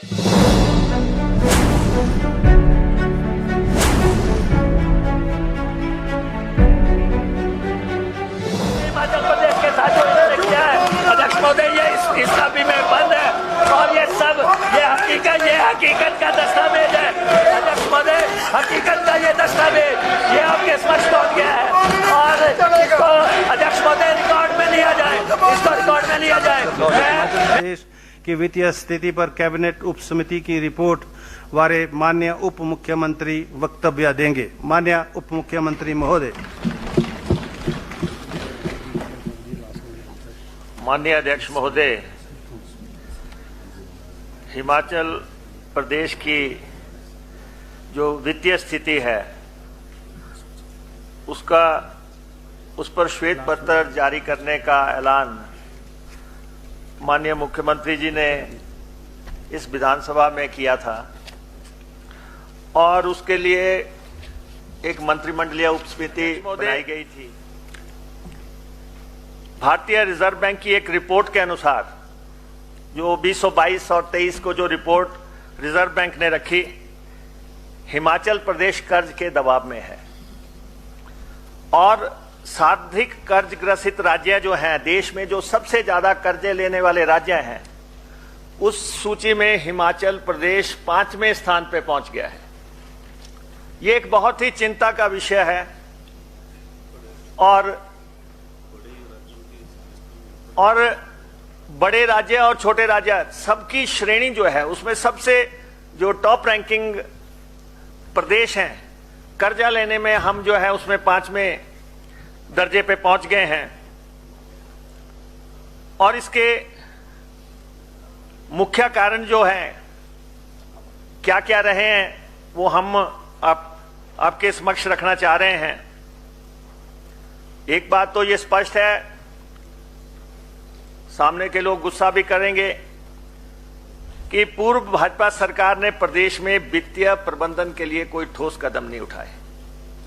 हिमाचल प्रदेश के साथ जो इन्होंने किया है अध्यक्ष महोदय, ये इसका भी में बंद है और ये सब ये हकीकत का दस्तावेज है अध्यक्ष महोदय, हकीकत का ये दस्तावेज ये आपके समक्ष पहुंच गया है और इसको अध्यक्ष महोदय रिकॉर्ड में लिया जाए, इसको रिकॉर्ड में लिया जाए। देश की वित्तीय स्थिति पर कैबिनेट उप समिति की रिपोर्ट वारे माननीय उप मुख्यमंत्री वक्तव्य देंगे। माननीय उप मुख्यमंत्री महोदय। माननीय अध्यक्ष महोदय, हिमाचल प्रदेश की जो वित्तीय स्थिति है उस पर श्वेत पत्र जारी करने का ऐलान माननीय मुख्यमंत्री जी ने इस विधानसभा में किया था और उसके लिए एक मंत्रिमंडलीय उपसमिति बनाई गई थी। भारतीय रिजर्व बैंक की एक रिपोर्ट के अनुसार जो 2022 और 23 को जो रिपोर्ट रिजर्व बैंक ने रखी, हिमाचल प्रदेश कर्ज के दबाव में है और सर्वाधिक कर्ज ग्रसित राज्य जो हैं, देश में जो सबसे ज्यादा कर्जे लेने वाले राज्य हैं, उस सूची में हिमाचल प्रदेश 5वें स्थान पर पहुंच गया है। ये एक बहुत ही चिंता का विषय है और बड़े राज्य और छोटे राज्य सबकी श्रेणी जो है उसमें सबसे जो टॉप रैंकिंग प्रदेश हैं, कर्जा लेने में हम जो है उसमें 5वें दर्जे पे पहुंच गए हैं और इसके मुख्य कारण जो है क्या क्या रहे हैं वो हम आपके समक्ष रखना चाह रहे हैं। एक बात तो ये स्पष्ट है, सामने के लोग गुस्सा भी करेंगे कि पूर्व भाजपा सरकार ने प्रदेश में वित्तीय प्रबंधन के लिए कोई ठोस कदम नहीं उठाए।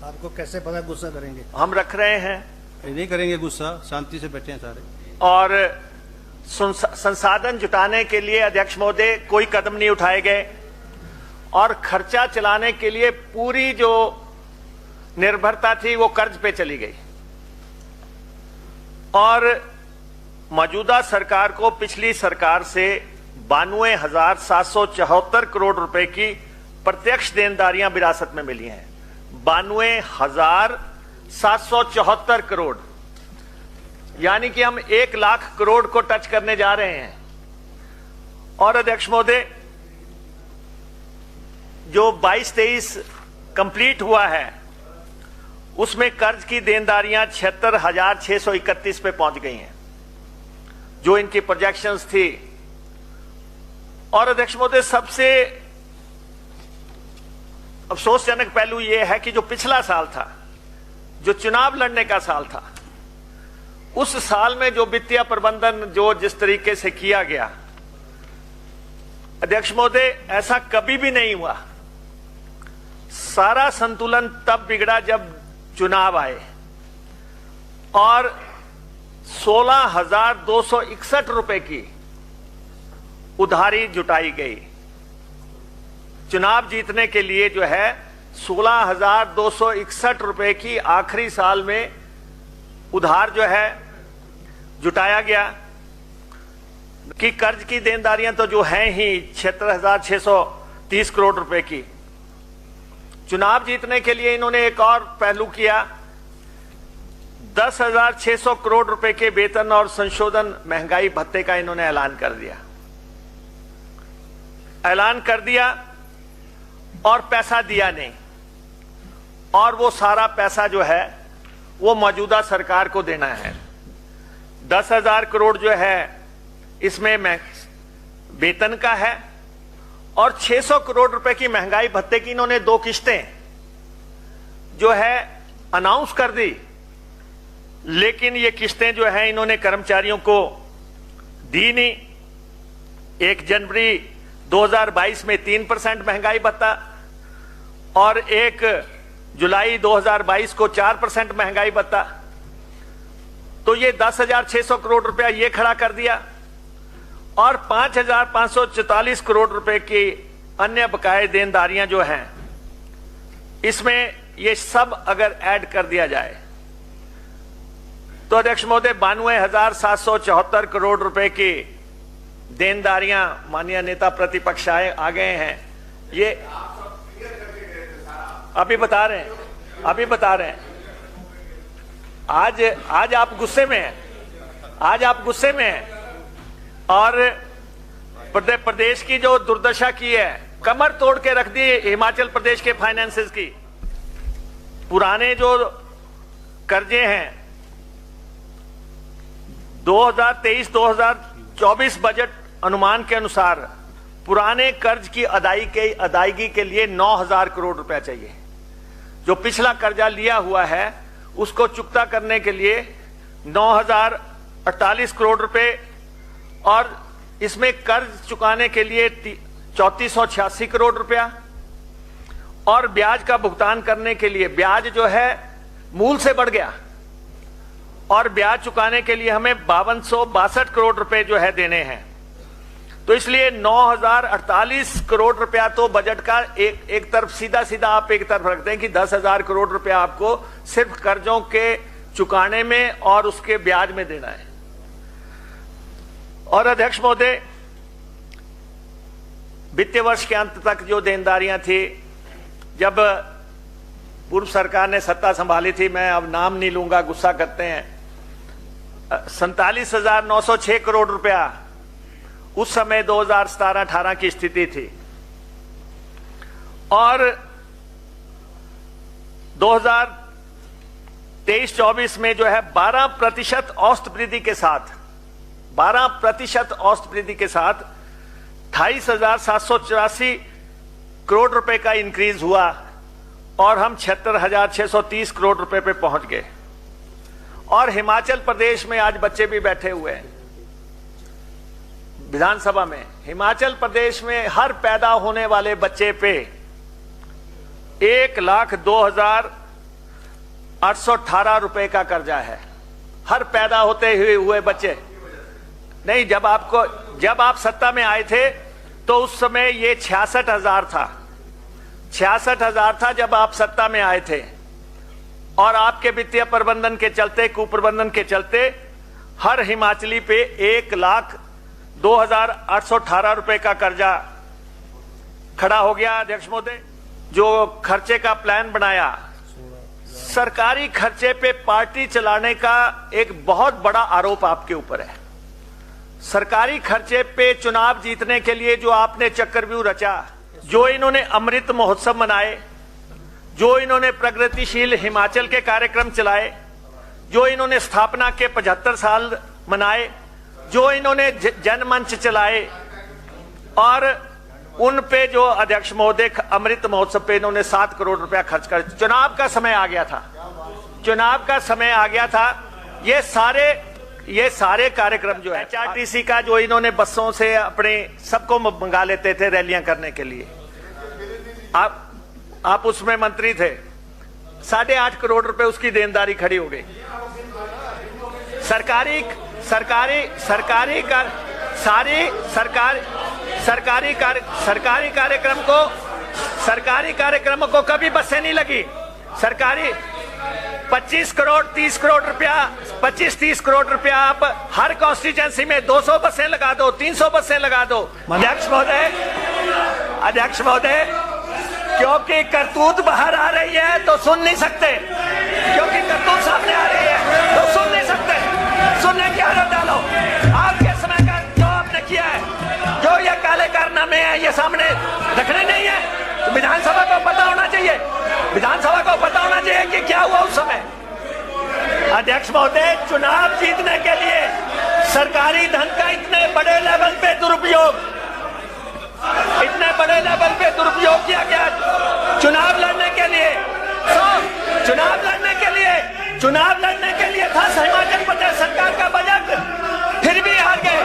आपको कैसे पता गुस्सा करेंगे? हम रख रहे हैं, नहीं करेंगे गुस्सा, शांति से बैठे हैं सारे। और संसाधन जुटाने के लिए अध्यक्ष महोदय कोई कदम नहीं उठाए गए और खर्चा चलाने के लिए पूरी जो निर्भरता थी वो कर्ज पे चली गई और मौजूदा सरकार को पिछली सरकार से 92,774 करोड़ रुपए की प्रत्यक्ष देनदारियां विरासत में मिली हैं। 92,774 करोड़, यानी कि हम 1 लाख करोड़ को टच करने जा रहे हैं। और अध्यक्ष महोदय, जो 22-23 कंप्लीट हुआ है उसमें कर्ज की देनदारियां 76,631 पे पहुंच गई हैं जो इनकी प्रोजेक्शंस थी। और अध्यक्ष महोदय, सबसे अफसोसजनक पहलू यह है कि जो पिछला साल था, जो चुनाव लड़ने का साल था, उस साल में जो वित्तीय प्रबंधन जो जिस तरीके से किया गया, अध्यक्ष महोदय, ऐसा कभी भी नहीं हुआ। सारा संतुलन तब बिगड़ा जब चुनाव आए और 16,261 रुपए की उधारी जुटाई गई। चुनाव जीतने के लिए जो है 16,261 रुपए की आखिरी साल में उधार जो है जुटाया गया कि कर्ज की देनदारियां तो जो हैं ही 76,630 करोड़ रुपए की। चुनाव जीतने के लिए इन्होंने एक और पहलू किया, 10,600 करोड़ रुपए के वेतन और संशोधन महंगाई भत्ते का इन्होंने ऐलान कर दिया और पैसा दिया नहीं, और वो सारा पैसा जो है वो मौजूदा सरकार को देना है। 10,000 करोड़ जो है इसमें वेतन का है और 600 करोड़ रुपए की महंगाई भत्ते की इन्होंने 2 किस्तें जो है अनाउंस कर दी, लेकिन ये किस्तें जो है इन्होंने कर्मचारियों को दी नहीं। 1 जनवरी 2022 में 3% महंगाई भत्ता और 1 जुलाई 2022 को 4% महंगाई भत्ता। तो ये 10,600 करोड़ रुपया ये खड़ा कर दिया और 5,544 करोड़ रुपए की अन्य बकाये देनदारियां जो हैं, इसमें ये सब अगर ऐड कर दिया जाए तो अध्यक्ष महोदय 92,774 करोड़ रुपए की देनदारियां माननीय नेता प्रतिपक्ष आ गए हैं। ये अभी बता रहे हैं। आज आप गुस्से में हैं, और प्रदेश की जो दुर्दशा की है, कमर तोड़ के रख दी हिमाचल प्रदेश के फाइनेंसेस की। पुराने जो कर्जे हैं 2023-2024 बजट अनुमान के अनुसार पुराने कर्ज की अदायगी के लिए 9,000 करोड़ रुपया चाहिए। जो पिछला कर्जा लिया हुआ है उसको चुकता करने के लिए 9,048 करोड़ रुपए, और इसमें कर्ज चुकाने के लिए 3,486 करोड़ रुपया, और ब्याज का भुगतान करने के लिए ब्याज जो है मूल से बढ़ गया, और ब्याज चुकाने के लिए हमें 5,262 करोड़ रुपए जो है देने हैं। तो इसलिए 9,048 करोड़ रुपया तो बजट का एक तरफ सीधा आप एक तरफ रखते हैं कि 10,000 करोड़ रुपया आपको सिर्फ कर्जों के चुकाने में और उसके ब्याज में देना है। और अध्यक्ष महोदय, वित्तीय वर्ष के अंत तक जो देनदारियां थी, जब पूर्व सरकार ने सत्ता संभाली थी, मैं अब नाम नहीं लूंगा, गुस्सा करते हैं, 47,906 करोड़ रुपया उस समय 2017-18 की स्थिति थी, और 2023-24 में जो है 12% औसत वृद्धि के साथ 28,784 करोड़ रुपए का इंक्रीज हुआ, और हम 76,630 करोड़ रुपए पे पहुंच गए। और हिमाचल प्रदेश में आज बच्चे भी बैठे हुए हैं विधानसभा में। हिमाचल प्रदेश में हर पैदा होने वाले बच्चे पे 1,02,818 रुपए का कर्जा है। हर पैदा होते हुए बच्चे नहीं, जब आप सत्ता में आए थे तो उस समय ये 66,000 था। 66,000 था जब आप सत्ता में आए थे, और आपके वित्तीय प्रबंधन के चलते, कुप्रबंधन के चलते हर हिमाचली पे 1,02,818 रुपए का कर्जा खड़ा हो गया। अध्यक्ष महोदय, जो खर्चे का प्लान बनाया, सरकारी खर्चे पे पार्टी चलाने का एक बहुत बड़ा आरोप आपके ऊपर है। सरकारी खर्चे पे चुनाव जीतने के लिए जो आपने चक्रव्यूह रचा, जो इन्होंने अमृत महोत्सव मनाए, जो इन्होंने प्रगतिशील हिमाचल के कार्यक्रम चलाए, जो इन्होंने स्थापना के 75 साल मनाए, जो इन्होंने जनमंच चलाए, और उन पे जो अध्यक्ष महोदय अमृत महोत्सव पे इन्होंने 7 करोड़ रुपया खर्च कर, चुनाव का समय आ गया था। ये सारे कार्यक्रम जो है, HRTC का जो इन्होंने बसों से अपने सबको मंगा लेते थे रैलियां करने के लिए, आप उसमें मंत्री थे, 8.5 करोड़ रुपए उसकी देनदारी खड़ी हो गई। सरकारी कार्यक्रमों को कभी बसें नहीं लगी। सरकारी 25 करोड़ 30 करोड़ रुपया 25-30 करोड़ रुपया आप हर कॉन्स्टिट्यूएंसी में 200 बसें लगा दो, 300 बसें लगा दो। अध्यक्ष महोदय, क्योंकि करतूत बाहर आ रही है तो सुन नहीं सकते, क्योंकि करतूत सामने आ रही है तो सुन नहीं सकते। सुनने की आदत डालो। आपके समय का जो आपने किया है, जो ये काले कारनामे हैं, ये सामने रखने नहीं है। तो विधानसभा को पता होना चाहिए कि क्या हुआ उस समय। अध्यक्ष महोदय, चुनाव जीतने के लिए सरकारी धन का इतने बड़े लेवल पे दुरुपयोग किया गया। चुनाव लड़ने के लिए था हिमाचल प्रदेश सरकार का बजट, फिर भी हार गए,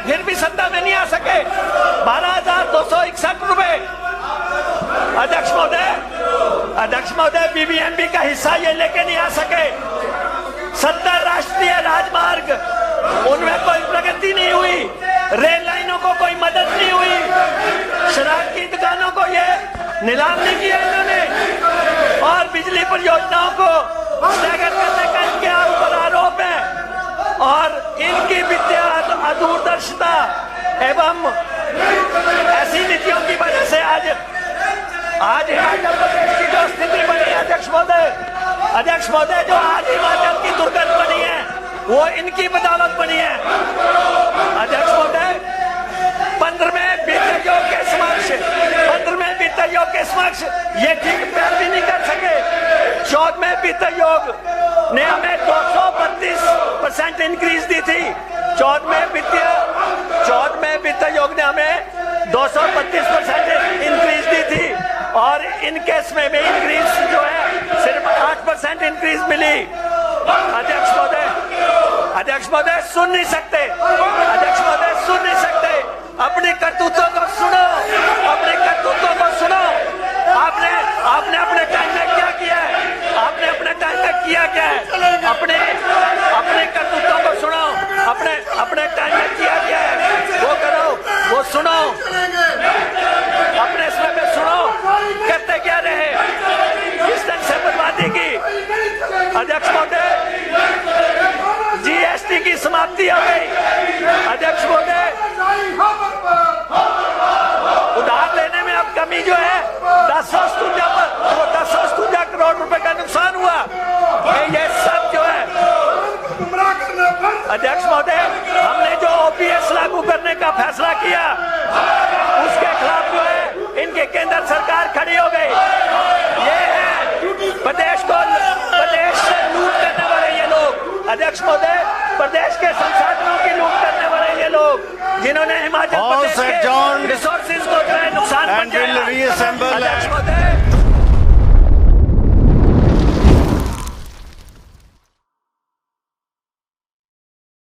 फिर भी सत्ता में नहीं आ सके। 12,261 रुपए। अध्यक्ष महोदय, BBMP का हिस्सा ये लेके नहीं आ सके। 70 राष्ट्रीय राजमार्ग उनमें कोई प्रगति नहीं हुई, रेल लाइनों को कोई मदद नहीं हुई, शराब की दुकानों को ये नीलाम नहीं किया इन्होंने, और बिजली परियोजनाओं को स्थगित करने का इनके ऊपर आरोप है। और इनकी वित्तीय अदूरदर्शिता एवं ऐसी नीतियों की वजह से आज हिमाचल प्रदेश की जो स्थिति बनी है अध्यक्ष महोदय, जो आज हिमाचल की दुर्गंध बनी है वो इनकी बदौलत बनी है। अध्यक्ष महोदय, 15वें वित्त आयोग के समक्ष ये ठीक पैरवी नहीं कर सके। 14वें वित्त आयोग ने हमें 232% इंक्रीज दी थी। 14वें वित्त आयोग ने हमें 232% इंक्रीज दी थी, और इन केस में भी इंक्रीज जो है सिर्फ 8% इंक्रीज मिली। अध्यक्ष महोदय सुन नहीं सकते, अपनी करतूतों को सुनो, आपने अपने टाइम में क्या किया है, अपने करतूतों को सुनो, अपने टाइम में किया क्या है वो करो, वो सुनो, अपने समय में सुनो, करते क्या रहे, किस ढंग से बर्बादी की। अध्यक्ष महोदय, जीएसटी की समाप्ति हो गई। अध्यक्ष महोदय, उधार लेने में अब कमी जो है 1057 करोड़ रुपए का नुकसान हुआ। ये सब जो है अध्यक्ष महोदय, हमने जो ओपीएस लागू करने का फैसला किया उसके खिलाफ जो है इनके केंद्र सरकार खड़ी हो गई। ये है प्रदेश से लूट करने वाले ये लोग। अध्यक्ष महोदय, प्रदेश के संसाधनों की लूट करने वाले ये लोग, जिन्होंने हिमाचल प्रदेश के रिसोर्सेज को जो है नुकसान पहुंचाया।